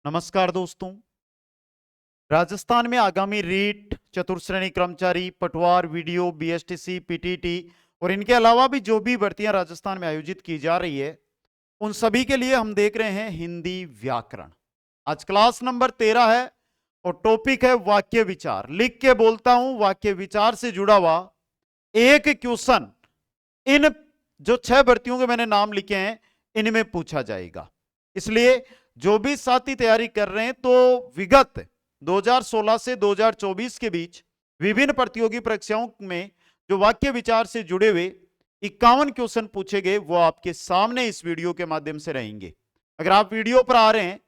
नमस्कार दोस्तों। राजस्थान में आगामी रीट, चतुर्श्रेणी कर्मचारी, पटवार, वीडियो, बीएसटीसी, पीटीटी और इनके अलावा भी जो भी भर्तियां राजस्थान में आयोजित की जा रही है, उन सभी के लिए हम देख रहे हैं हिंदी व्याकरण। आज क्लास नंबर 13 है और टॉपिक है वाक्य विचार। लिख के बोलता हूं, वाक्य विचार से जुड़ा हुआ एक क्वेश्चन इन जो 6 भर्तियों के मैंने नाम लिखे हैं इनमें पूछा जाएगा। इसलिए जो भी साथी तैयारी कर रहे हैं तो विगत 2016 से 2024 के बीच विभिन्न प्रतियोगी परीक्षाओं में जो वाक्य विचार से जुड़े हुए 51 क्वेश्चन पूछे गए वो आपके सामने इस वीडियो के माध्यम से रहेंगे। अगर आप वीडियो पर आ रहे हैं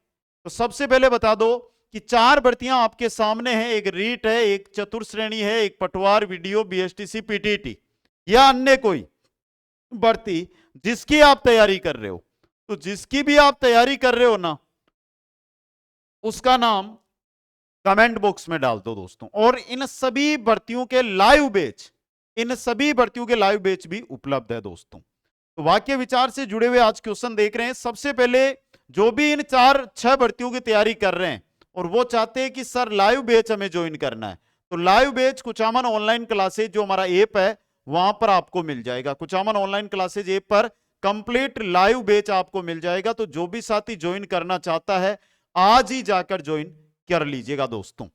तो सबसे पहले बता दो कि 4 भर्तियां आपके सामने हैं। एक रीट है, एक चतुर्श्रेणी है, एक पटवार, वीडियो, बीएसटीसी, पीटीटी या अन्य कोई भर्ती जिसकी आप तैयारी कर रहे हो। तो जिसकी भी आप तैयारी कर रहे हो ना, उसका नाम कमेंट बॉक्स में डाल दो दोस्तों। और इन सभी भर्तियों के लाइव बैच भी उपलब्ध है दोस्तों। तो वाक्य विचार से जुड़े हुए आज क्वेश्चन देख रहे हैं। सबसे पहले जो भी इन 4-6 भर्तियों की तैयारी कर रहे हैं और वो चाहते हैं कि सर लाइव बैच हमें ज्वाइन करना है, तो live batch Kuchaman online classes जो हमारा ऐप है वहां पर आपको मिल जाएगा। कुचामन ऑनलाइन क्लासेज ऐप पर कंप्लीट लाइव बैच आपको मिल जाएगा। तो जो भी साथी ज्वाइन करना चाहता है आज ही जाकर ज्वाइन कर लीजिएगा दोस्तों।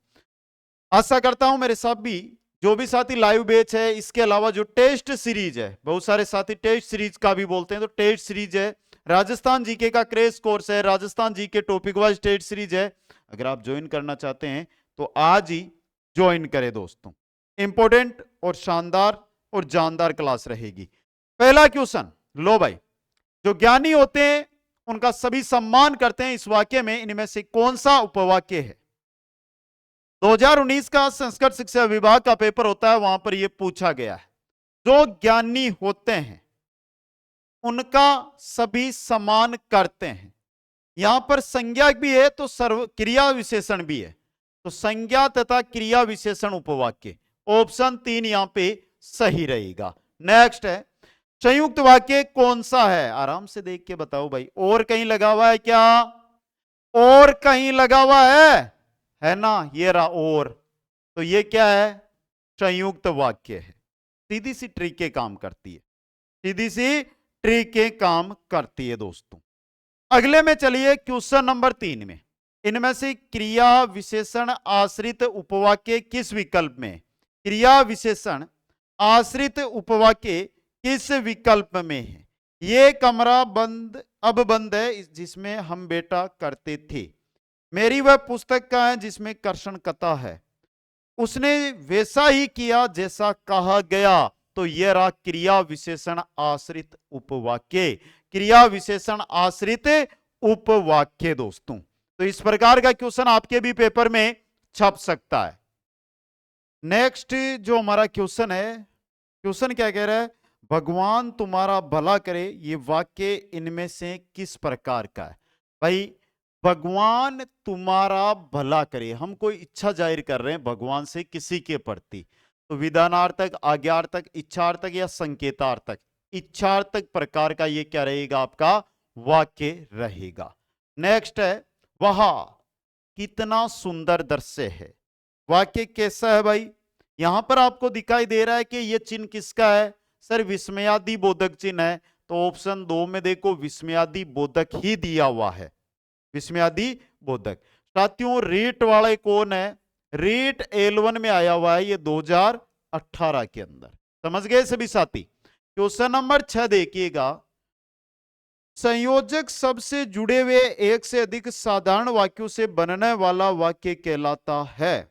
आशा करता हूं मेरे साथ भी जो भी साथी लाइव बैच है, इसके अलावा जो टेस्ट सीरीज है, बहुत सारे साथी टेस्ट सीरीज का भी बोलते हैं, तो टेस्ट सीरीज है, राजस्थान जीके का क्रैश कोर्स है, Rajasthan GK topic wise test series है। अगर आप ज्वाइन करना चाहते हैं तो आज ही ज्वाइन करें दोस्तों। इंपॉर्टेंट और शानदार और जानदार क्लास रहेगी। पहला क्वेश्चन लो भाई, जो ज्ञानी होते हैं उनका सभी सम्मान करते हैं, इस वाक्य में इनमें से कौन सा उपवाक्य है? 2019 का संस्कृत शिक्षा विभाग का पेपर होता है, वहां पर यह पूछा गया है। जो ज्ञानी होते हैं उनका सभी सम्मान करते हैं। यहां पर संज्ञा भी है तो सर्व क्रिया विशेषण भी है, तो संज्ञा तथा क्रिया विशेषण उपवाक्य ऑप्शन 3 यहां पे सही रहेगा। नेक्स्ट है संयुक्त वाक्य कौन सा है? आराम से देख के बताओ भाई। और कहीं लगा हुआ है क्या? और कहीं लगा हुआ है ना? ये रहा और, तो ये क्या है? संयुक्त वाक्य है। सीधी सी ट्रिक के काम करती है, सीधी सी ट्रिक के काम करती है दोस्तों। अगले में चलिए क्वेश्चन नंबर 3 में, इनमें से क्रिया विशेषण आश्रित उपवाक्य किस विकल्प में? क्रिया विशेषण आश्रित उपवाक्य किस विकल्प में है? ये कमरा बंद अब बंद है जिसमें हम बेटा करते थे। मेरी वह पुस्तक का है जिसमें कर्षण कथा है। उसने वैसा ही किया जैसा कहा गया। तो यह रहा क्रिया विशेषण आश्रित उपवाक्य। क्रिया विशेषण आश्रित उपवाक्य दोस्तों। तो इस प्रकार का क्वेश्चन आपके भी पेपर में छप सकता है। नेक्स्ट जो हमारा क्वेश्चन है, क्वेश्चन क्या कह रहा है? भगवान तुम्हारा भला करे, ये वाक्य इनमें से किस प्रकार का है? भाई भगवान तुम्हारा भला करे, हम कोई इच्छा जाहिर कर रहे हैं भगवान से किसी के प्रति, तो विधानार्थक, आज्ञार्थक, इच्छार्थक या संकेतार्थक? इच्छार्थक प्रकार का ये क्या रहेगा? आपका वाक्य रहेगा। नेक्स्ट है वह कितना सुंदर दृश्य है। वाक्य कैसा है भाई? यहां पर आपको दिखाई दे रहा है कि यह चिन्ह किसका है? सर विस्मयादि बोधक चिन्ह है। तो ऑप्शन 2 में देखो विस्मयादि बोधक ही दिया हुआ है, विस्मयादि बोधक। साथियों रीट वाले कौन है? रीट L1 में आया हुआ है, ये 2018 के अंदर। समझ गए सभी साथी? क्वेश्चन नंबर 6 देखिएगा, संयोजक शब्द से जुड़े हुए एक से अधिक साधारण वाक्यों से बनने वाला वाक्य कहलाता है।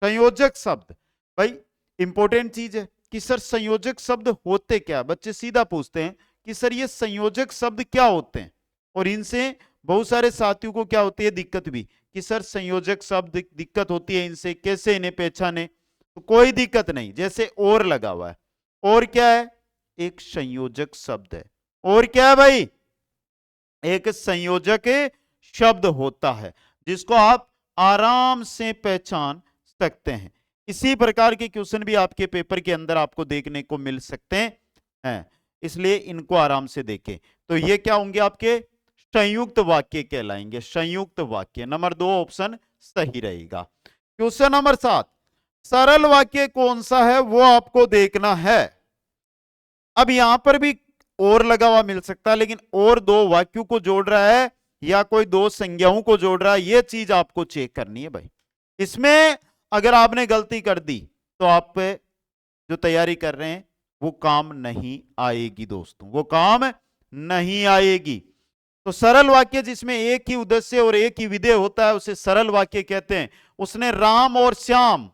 संयोजक शब्द भाई इंपॉर्टेंट चीज है कि सर संयोजक शब्द होते क्या? बच्चे सीधा पूछते हैं कि सर ये संयोजक शब्द क्या होते हैं, और इनसे बहुत सारे साथियों को क्या होती है दिक्कत भी कि सर संयोजक शब्द दिक्कत होती है इनसे, कैसे इन्हें पहचाने? तो कोई दिक्कत नहीं, जैसे और लगा हुआ है। और क्या है? एक संयोजक शब्द है। और क्या है भाई? एक संयोजक शब्द होता है जिसको आप आराम से पहचान सकते हैं। इसी प्रकार के क्वेश्चन भी आपके पेपर के अंदर आपको देखने को मिल सकते हैं, इसलिए इनको आराम से देखें। तो ये क्या होंगे? आपके संयुक्त वाक्य कहलाएंगे, संयुक्त वाक्य। नंबर 2 ऑप्शन सही रहेगा। क्वेश्चन नंबर 7, सरल वाक्य कौन सा है वो आपको देखना है। अब यहां पर भी और लगा हुआ मिल सकता है, लेकिन और 2 वाक्यों को जोड़ रहा है या कोई 2 संज्ञाओं को जोड़ रहा है, ये चीज आपको चेक करनी है भाई। इसमें अगर आपने गलती कर दी तो आप पे जो तैयारी कर रहे हैं वो काम नहीं आएगी दोस्तों, वो काम नहीं आएगी। तो सरल वाक्य जिसमें एक ही उद्देश्य और एक ही विधेय होता है उसे सरल वाक्य कहते हैं। उसने राम और श्याम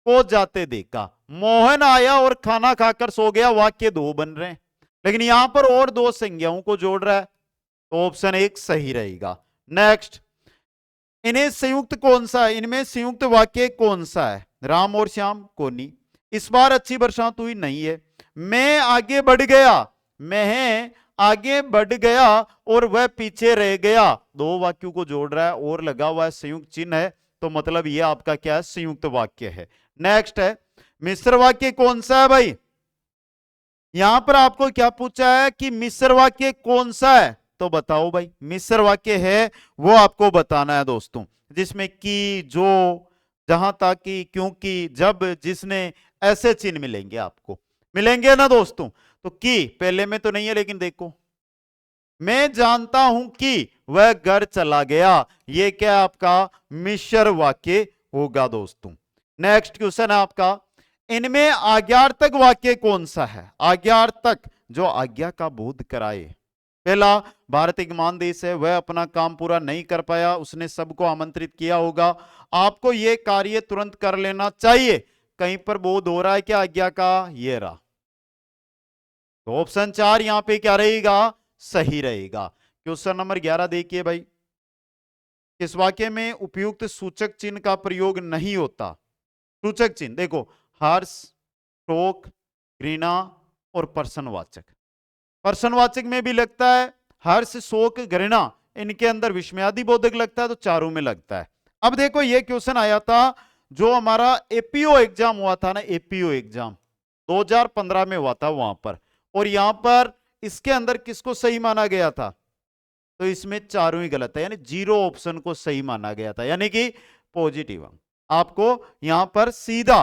को जाते देखा, मोहन आया और खाना खाकर सो गया, वाक्य 2 बन रहे हैं, लेकिन यहां पर और 2 संज्ञाओं को जोड़ रहा है, तो ऑप्शन 1 सही रहेगा। नेक्स्ट, इन्हें संयुक्त कौन सा है, इनमें संयुक्त वाक्य कौन सा है, राम और श्याम को नहीं। इस बार अच्छी बरसात हुई नहीं है। मैं आगे बढ़ गया, मैं आगे बढ़ गया और वह पीछे रह गया, 2 वाक्यों को जोड़ रहा है और लगा हुआ है संयुक्त चिन्ह है, तो मतलब ये आपका क्या है, संयुक्त वाक्य है। नेक्स्ट है, मिश्र वाक्य कौन सा है भाई। यहां पर आपको क्या पूछा है कि मिश्र वाक्य कौन सा है, तो बताओ भाई। मिश्र वाक्य है वो आपको बताना है दोस्तों, जिसमें कि, जो, जहां तक कि, क्योंकि, जब, जिसने, ऐसे चिन्ह मिलेंगे आपको, मिलेंगे ना दोस्तों। तो कि पहले में तो नहीं है, लेकिन देखो, मैं जानता हूं कि वह घर चला गया, ये क्या आपका मिश्र वाक्य होगा दोस्तों। नेक्स्ट क्वेश्चन है आपका, इनमें आज्ञार्थक वाक्य कौन सा है, आज्ञार्थक, जो आज्ञा का बोध कराए। पहला, भारत एक महान देश है, वह अपना काम पूरा नहीं कर पाया, उसने सबको आमंत्रित किया होगा, आपको यह कार्य तुरंत कर लेना चाहिए, कहीं पर बोध हो रहा है क्या आज्ञा का, ये रहा। तो ऑप्शन 4 यहां पे क्या रहेगा, सही रहेगा। क्वेश्चन नंबर 11 देखिए भाई, इस वाक्य में उपयुक्त सूचक चिन्ह का प्रयोग नहीं होता। सूचक चिन्ह देखो, हर्ष, शोक, घृणा और प्रश्नवाचक। प्रश्नवाचक में भी लगता है, हर्ष, शोक, घृणा, इनके अंदर विस्मयादि बोधक लगता है, तो चारों में लगता है। अब देखो ये क्वेश्चन आया था जो हमारा एपीओ एग्जाम हुआ था ना, एपीओ एग्जाम 2015 में हुआ था वहां पर, और यहां पर इसके अंदर किसको सही माना गया था, तो इसमें चारों ही गलत है, यानी 0 ऑप्शन को सही माना गया था, यानी कि पॉजिटिव। आपको यहां पर सीधा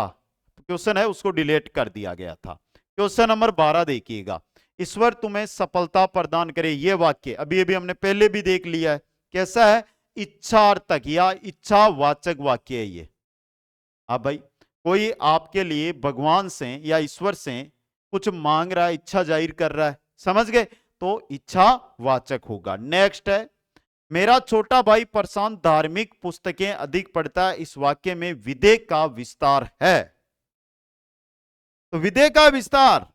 क्वेश्चन है उसको डिलीट कर दिया गया था। क्वेश्चन नंबर 12 देखिएगा, ईश्वर तुम्हें सफलता प्रदान करे, ये वाक्य अभी अभी हमने पहले भी देख लिया है, कैसा है, इच्छार्थक या इच्छावाचक वाक्य है ये। अब भाई कोई आपके लिए भगवान से या ईश्वर से कुछ मांग रहा है, इच्छा जाहिर कर रहा है, समझ गए, तो इच्छावाचक होगा। नेक्स्ट है, मेरा छोटा भाई प्रशांत धार्मिक पुस्तकें अधिक पढ़ता है, इस वाक्य में विधेय का विस्तार है, तो विधेय का विस्तार,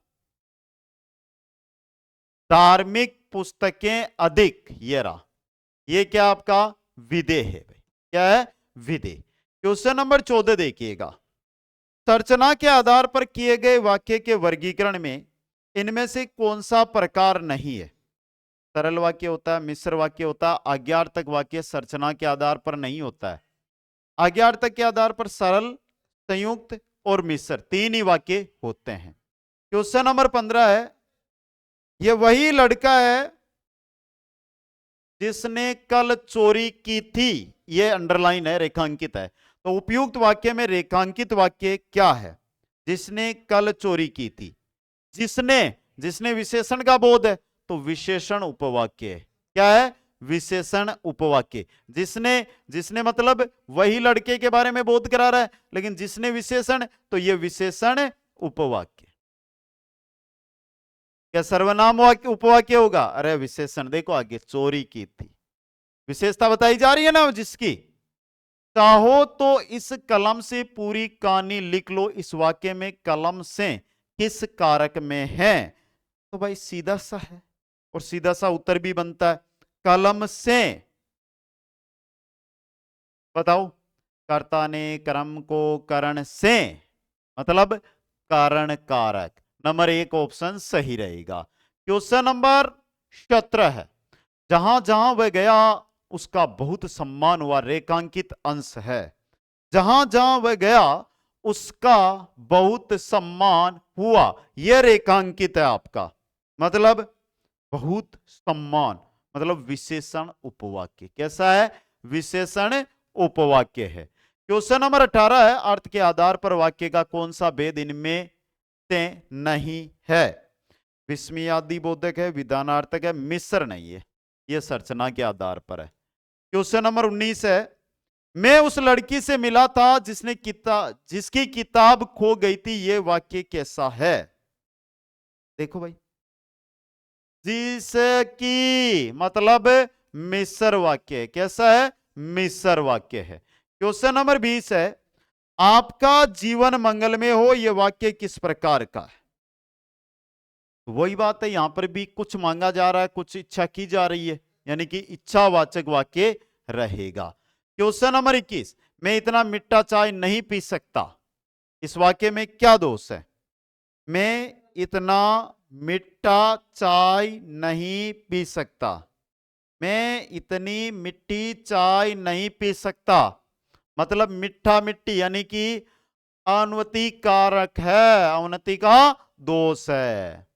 धार्मिक पुस्तकें अधिक, ये रहा, ये क्या आपका विधेय है भाई, क्या है, विधेय। क्वेश्चन नंबर 14 देखिएगा, संरचना के आधार पर किए गए वाक्य के वर्गीकरण में इनमें से कौन सा प्रकार नहीं है। सरल वाक्य होता है, मिश्र वाक्य होता है, आज्ञार्थक वाक्य संरचना के आधार पर नहीं होता है। आज्ञार्थक के आधार पर सरल, संयुक्त और मिश्र 3 ही वाक्य होते हैं। क्वेश्चन नंबर 15 है, यह वही लड़का है जिसने कल चोरी की थी, यह अंडरलाइन है, रेखांकित है, तो उपयुक्त वाक्य में रेखांकित वाक्य क्या है, जिसने कल चोरी की थी, जिसने, जिसने विशेषण का बोध है, तो विशेषण उपवाक्य है, क्या है, विशेषण उपवाक्य। जिसने, जिसने मतलब वही लड़के के बारे में बोध करा रहा है, लेकिन जिसने विशेषण, तो यह विशेषण उपवाक्य। क्या सर्वनाम वाक्य उपवाक्य होगा, अरे विशेषण, देखो आगे चोरी की थी, विशेषता बताई जा रही है ना जिसकी, चाहो तो इस कलम से पूरी कहानी लिख लो, इस वाक्य में कलम से किस कारक में है, तो भाई सीधा सा है, और सीधा सा उत्तर भी बनता है, कलम से। बताओ, कर्ता ने कर्म को करण से, मतलब कारण कारक, नंबर 1 ऑप्शन सही रहेगा। क्वेश्चन नंबर 17 है, जहां जहां वह गया उसका बहुत सम्मान हुआ, रेखांकित अंश है, जहां जहां वह गया उसका बहुत सम्मान हुआ, यह रेखांकित है आपका, मतलब बहुत सम्मान, मतलब विशेषण उपवाक्य। कैसा है? विशेषण उपवाक्य है। क्वेश्चन नंबर 18 है, अर्थ के आधार पर वाक्य का कौन सा भेद इनमें से नहीं है? विस्मयादि बोधक है, विधानार्थक है, मिश्र नहीं है। यह संरचना के आधार पर है। क्वेश्चन नंबर 19 है, मैं उस लड़की से मिला था जिसकी किताब खो गई थी, यह वाक्य कैसा है? देखो भाई, जिसकी मतलब मिश्र वाक्य है। कैसा है? मिश्र वाक्य है। क्वेश्चन नंबर 20 है, आपका जीवन मंगलमय हो, यह वाक्य किस प्रकार का है? वही बात है, यहां पर भी कुछ मांगा जा रहा है, कुछ इच्छा की जा रही है, यानी कि इच्छावाचक वाक्य रहेगा। क्वेश्चन नंबर 21, मैं इतना मीठा चाय नहीं पी सकता, इस वाक्य में क्या दोष है? मैं इतना मीठा चाय नहीं पी सकता, मैं इतनी मिट्टी चाय नहीं पी सकता, मतलब मीठा मिट्टी यानी कि अवनति कारक है, अवनति का दोष है।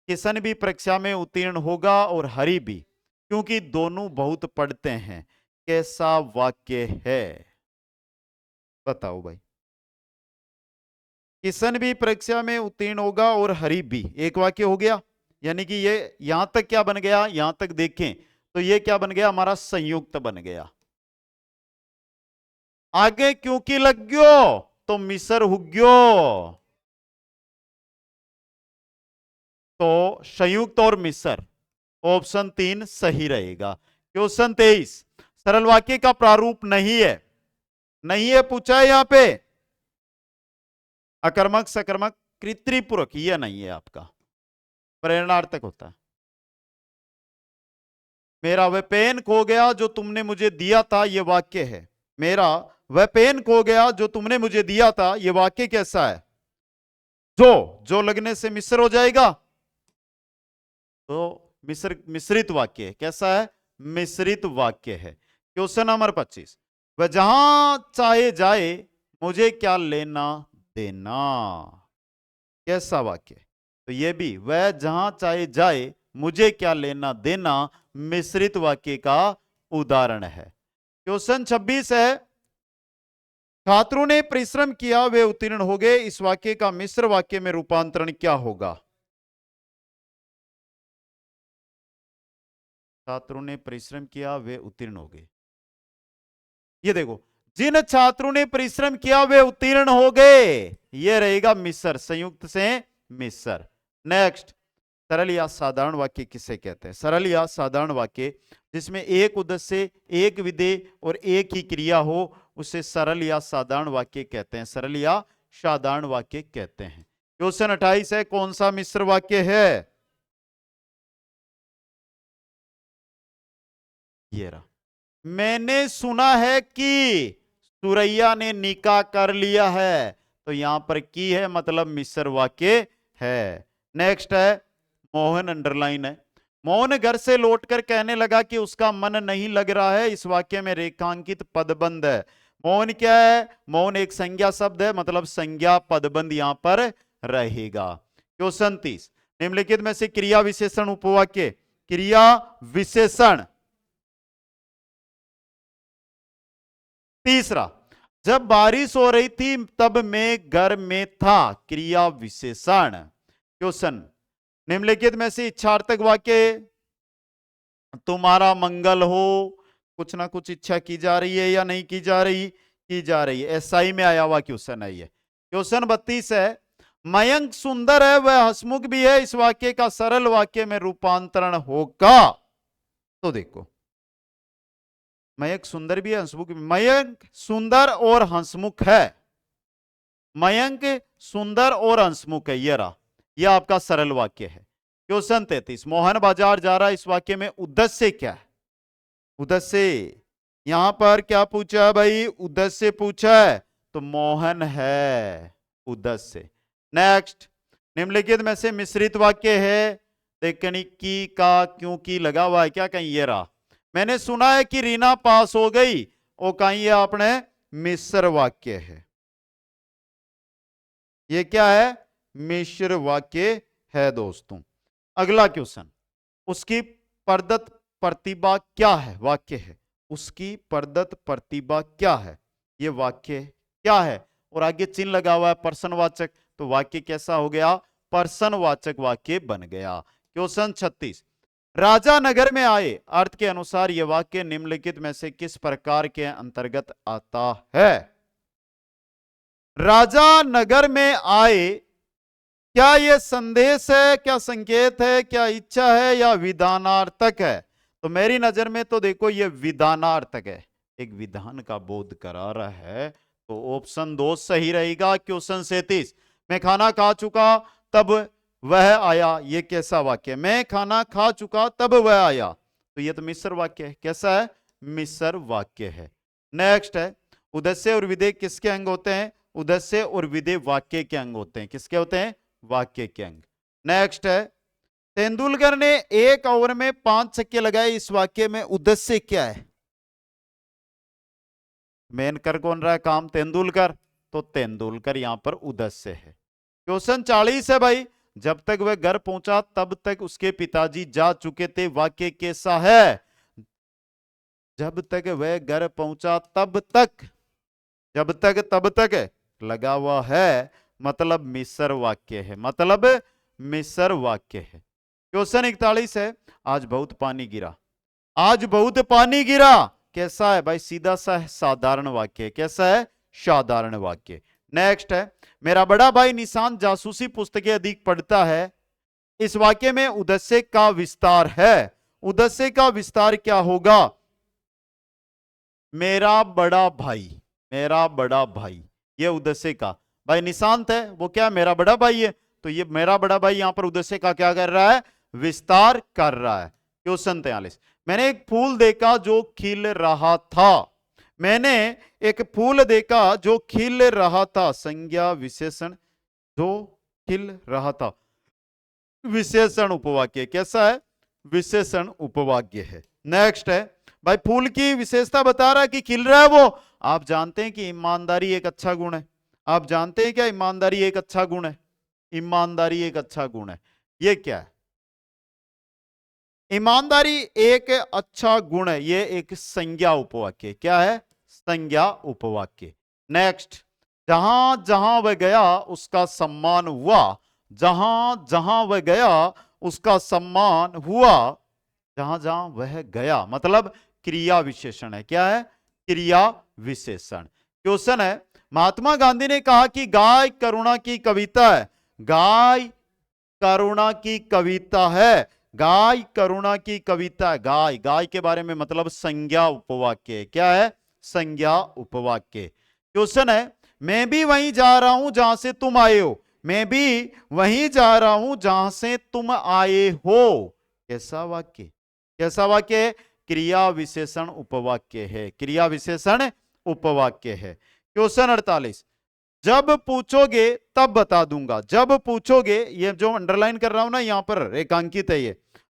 किशन भी परीक्षा में उत्तीर्ण होगा और हरि भी, क्योंकि दोनों बहुत पढ़ते हैं। कैसा वाक्य है? बताओ भाई। किशन भी परीक्षा में उत्तीर्ण होगा और हरि भी, एक वाक्य हो गया, यानी कि ये यहां तक क्या बन गया? यहां तक देखें तो ये क्या बन गया? हमारा संयुक्त बन गया। आगे क्योंकि लग गयो तो मिसर हो गयो, तो संयुक्त और मिश्र, ऑप्शन 3 सही रहेगा। क्वेश्चन 23, सरल वाक्य का प्रारूप नहीं है, नहीं है पूछा है यहां पे, अकर्मक सकर्मक कृत्रिपूरक, यह नहीं है आपका, प्रेरणार्थक होता है। मेरा वह पेन खो गया जो तुमने मुझे दिया था, यह वाक्य है। मेरा वह पेन खो गया जो तुमने मुझे दिया था, यह वाक्य कैसा है? जो लगने से मिश्र हो जाएगा, तो मिश्रित वाक्य है। कैसा है? मिश्रित वाक्य है। क्वेश्चन नंबर 25, वह जहां चाहे जाए मुझे क्या लेना देना, कैसा वाक्य? तो ये भी, वह जहां चाहे जाए मुझे क्या लेना देना, मिश्रित वाक्य का उदाहरण है। क्वेश्चन 26 है, छात्रों ने परिश्रम किया वे उत्तीर्ण हो गए, इस वाक्य का मिश्र वाक्य में रूपांतरण क्या होगा? छात्रों ने परिश्रम किया वे उत्तीर्ण हो गए, ये देखो, जिन छात्रों ने परिश्रम किया वे उत्तीर्ण हो गए, ये रहेगा मिश्र, संयुक्त से मिश्र। नेक्स्ट, सरल या साधारण वाक्य किसे कहते हैं? सरल या साधारण वाक्य जिसमें एक उद्देश्य, एक विधेय और एक ही क्रिया हो, उसे सरल या साधारण वाक्य कहते हैं, सरल या साधारण वाक्य कहते हैं। क्वेश्चन 28 है, कौन सा मिश्र वाक्य है? ये रहा, मैंने सुना है कि सुरैया ने निकाह कर लिया है, तो यहां पर की है मतलब मिश्र वाक्य है। नेक्स्ट है, मोहन अंडरलाइन है, मोहन घर से लौटकर कहने लगा कि उसका मन नहीं लग रहा है, इस वाक्य में रेखांकित पदबंध है। मोहन क्या है? मोहन एक संज्ञा शब्द है, मतलब संज्ञा पदबंध यहां पर रहेगा। क्वेश्चन 30, निम्नलिखित में से क्रिया विशेषण उपवाक्य, क्रिया विशेषण। तीसरा, जब बारिश हो रही थी तब मैं घर में था, क्रिया विशेषण। क्वेश्चन, निम्नलिखित में से इच्छार्थक वाक्य, तुम्हारा मंगल हो, कुछ ना कुछ इच्छा की जा रही है या नहीं की जा रही? की जा रही है, एसआई में आया हुआ क्वेश्चन है ये। क्वेश्चन 32 है, मयंक सुंदर है वह हंसमुख भी है, इस वाक्य का सरल वाक्य में रूपांतरण होगा? तो देखो, मयंक सुंदर भी है, हंसमुख भी। मयंक सुंदर और हंसमुख है, मयंक सुंदर और हंसमुख है, ये रहा, यह आपका सरल वाक्य है। क्वेश्चन 33, मोहन बाजार जा रहा है, इस वाक्य में उद्देश्य क्या है? उद्देश्य, यहां पर क्या पूछा है भाई? उद्देश्य पूछा है, तो मोहन है उद्देश्य। नेक्स्ट, निम्नलिखित में से मिश्रित वाक्य है, देखनी की का क्योंकि लगा हुआ है क्या? कहीं ये रहा, मैंने सुना है कि रीना पास हो गई, वो कहीं ये आपने मिश्र वाक्य है, ये क्या है? मिश्र वाक्य है दोस्तों। अगला क्वेश्चन, उसकी प्रदत्त प्रतिभा क्या है, वाक्य है। उसकी प्रदत्त प्रतिभा क्या है, ये वाक्य क्या है। और आगे चिन्ह लगा हुआ है पर्सनवाचक, तो वाक्य कैसा हो गया, पर्सनवाचक वाक्य बन गया। क्वेश्चन 36, राजा नगर में आए, अर्थ के अनुसार यह वाक्य निम्नलिखित में से किस प्रकार के अंतर्गत आता है। राजा नगर में आए, क्या यह संदेश है, क्या संकेत है, क्या इच्छा है या विधानार्थक है। तो मेरी नजर में तो देखो यह विधानार्थक है, एक विधान का बोध करा रहा है, तो ऑप्शन 2 सही रहेगा। क्वेश्चन 37, मैं खाना खा चुका तब वह आया, ये कैसा वाक्य है, मैं खाना खा चुका तब वह आया, तो ये तो मिश्र वाक्य है। कैसा है, मिश्र वाक्य है। नेक्स्ट है, उद्देश्य और विधेय किसके अंग होते हैं, उद्देश्य और विधेय वाक्य के अंग होते हैं। किसके होते हैं, वाक्य के अंग। नेक्स्ट है, तेंदुलकर ने 1 ओवर में 5 छक्के लगाए, इस वाक्य में उद्देश्य क्या है। मेन कर कौन रहा है काम, तेंदुलकर, तो तेंदुलकर यहां पर उद्देश्य है। क्वेश्चन 40 है भाई, जब तक वह घर पहुंचा तब तक उसके पिताजी जा चुके थे, वाक्य कैसा है। जब तक वह घर पहुंचा तब तक, जब तक तब तक लगा हुआ है, मतलब मिश्र वाक्य है, मतलब मिश्र वाक्य है। क्वेश्चन 41 है, आज बहुत पानी गिरा, आज बहुत पानी गिरा कैसा है भाई, सीधा सा है, साधारण वाक्य। कैसा है, साधारण वाक्य। नेक्स्ट है, मेरा बड़ा भाई निशांत जासूसी पुस्तकें अधिक पढ़ता है, इस वाक्य में उद्देश्य का विस्तार है। उद्देश्य का विस्तार क्या होगा, मेरा बड़ा भाई, मेरा बड़ा भाई, ये उद्देश्य का, भाई निशांत है वो क्या, मेरा बड़ा भाई है, तो ये मेरा बड़ा भाई यहां पर उद्देश्य का क्या कर रहा है, विस्तार कर रहा है। क्वेश्चन 43, मैंने एक फूल देखा जो खिल रहा था, मैंने एक फूल देखा जो खिल रहा था, संज्ञा विशेषण, जो खिल रहा था, विशेषण उपवाक्य। कैसा है, विशेषण उपवाक्य है। नेक्स्ट है, भाई फूल की विशेषता बता रहा है कि खिल रहा है वो। आप जानते हैं कि ईमानदारी एक अच्छा गुण है, आप जानते हैं क्या ईमानदारी एक अच्छा गुण है, ईमानदारी एक अच्छा गुण है। ये क्या है, ईमानदारी एक अच्छा गुण है, ये एक संज्ञा उपवाक्य। क्या है, संज्ञा उपवाक्य। नेक्स्ट, जहां जहां वह गया उसका सम्मान हुआ, जहां जहां वह गया उसका सम्मान हुआ, जहां जहां वह गया मतलब क्रिया विशेषण है। क्या है, क्रिया विशेषण। क्वेश्चन है, महात्मा गांधी ने कहा कि गाय करुणा की कविता है, गाय करुणा की कविता है, गाय करुणा की कविता है। गाय, गाय के बारे में मतलब संज्ञा उपवाक्य। क्या है, संज्ञा उपवाक्य। क्वेश्चन है, मैं भी वहीं जा रहा हूं जहां से तुम आए हो, मैं भी वहीं जा रहा हूं जहां से तुम आए हो, कैसा वाक्य, कैसा वाक्य है, क्रिया विशेषण उपवाक्य है, क्रिया विशेषण उपवाक्य है। क्वेश्चन 48, जब पूछोगे तब बता दूंगा, जब पूछोगे, ये जो अंडरलाइन कर रहा हूं ना यहां पर रेखांकित है ये,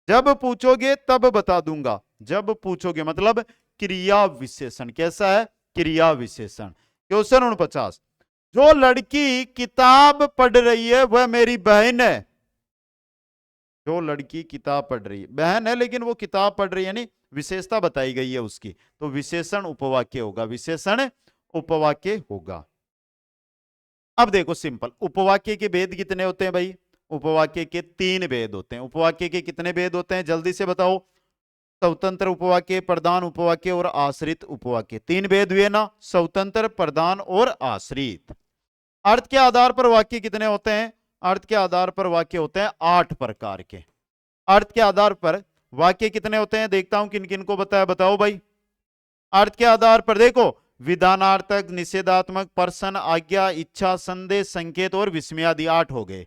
जब पूछोगे तब बता दूंगा, जब पूछोगे मतलब क्रिया विशेषण। कैसा है, क्रिया विशेषण। क्वेश्चन 49, जो लड़की किताब पढ़ रही है वह मेरी बहन है, जो लड़की किताब पढ़ रही है, बहन है लेकिन वो किताब पढ़ रही है, यानी विशेषता बताई गई है उसकी, तो विशेषण उपवाक्य होगा, विशेषण उपवाक्य होगा। अब देखो सिंपल, उपवाक्य के भेद कितने होते हैं भाई, उपवाक्य के 3 भेद होते हैं। उपवाक्य के कितने भेद होते हैं जल्दी से बताओ, स्वतंत्र उपवाक्य, प्रधान उपवाक्य और आश्रित उपवाक्य। 3 भेद हुए ना, स्वतंत्र, प्रधान और आश्रित। अर्थ के आधार पर वाक्य कितने होते हैं, अर्थ के आधार पर वाक्य होते हैं 8 प्रकार के। अर्थ के आधार पर वाक्य कितने होते हैं, देखता हूं किन किन को बताया, बताओ भाई। अर्थ के आधार पर देखो, विधानार्थक, निषेधात्मक, प्रश्न, आज्ञा, इच्छा, संदेश, संकेत और विस्मयादि 8 हो गए।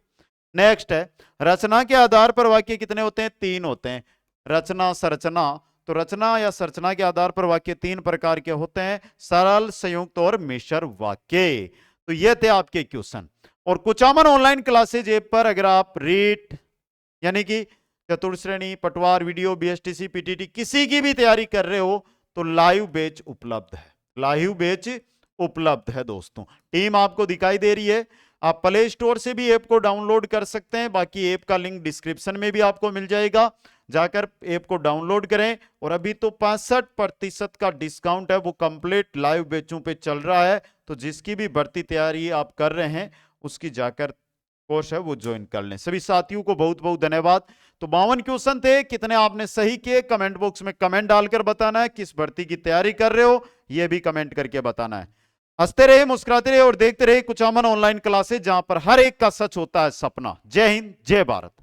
नेक्स्ट है, रचना के आधार पर वाक्य कितने होते हैं, 3 होते हैं, रचना, संरचना। तो रचना या संरचना के आधार पर वाक्य 3 प्रकार के होते हैं, सरल, संयुक्त और मिश्र वाक्य। तो ये थे आपके क्वेश्चन। और कुचामन ऑनलाइन क्लासेज ऐप पर अगर आप रीट यानी कि चतुर्थ श्रेणी, पटवार, वीडियो, बीएसटीसी, पीटीटी किसी की भी तैयारी कर रहे हो तो लाइव बैच उपलब्ध है, लाइव बैच उपलब्ध है दोस्तों। टीम आपको दिखाई दे रही है, आप प्ले स्टोर से भी ऐप को डाउनलोड कर सकते हैं, बाकी ऐप का लिंक डिस्क्रिप्शन में भी आपको मिल जाएगा। जाकर ऐप को डाउनलोड करें। और अभी तो 65% का डिस्काउंट है, वो कंप्लीट लाइव बैचों पे चल रहा है। तो जिसकी भी भर्ती तैयारी आप कर रहे हैं उसकी जाकर कोर्स है वो ज्वाइन कर लें। सभी साथियों को बहुत बहुत धन्यवाद। तो 52 क्वेश्चन थे, कितने आपने सही किए कमेंट बॉक्स में कमेंट डालकर बताना है। किस भर्ती की तैयारी कर रहे हो यह भी कमेंट करके बताना है। हंसते रहे, मुस्कुराते रहे और देखते रहे कुछ अमन ऑनलाइन क्लासेस, जहां पर हर एक का सच होता है सपना। जय हिंद, जय भारत।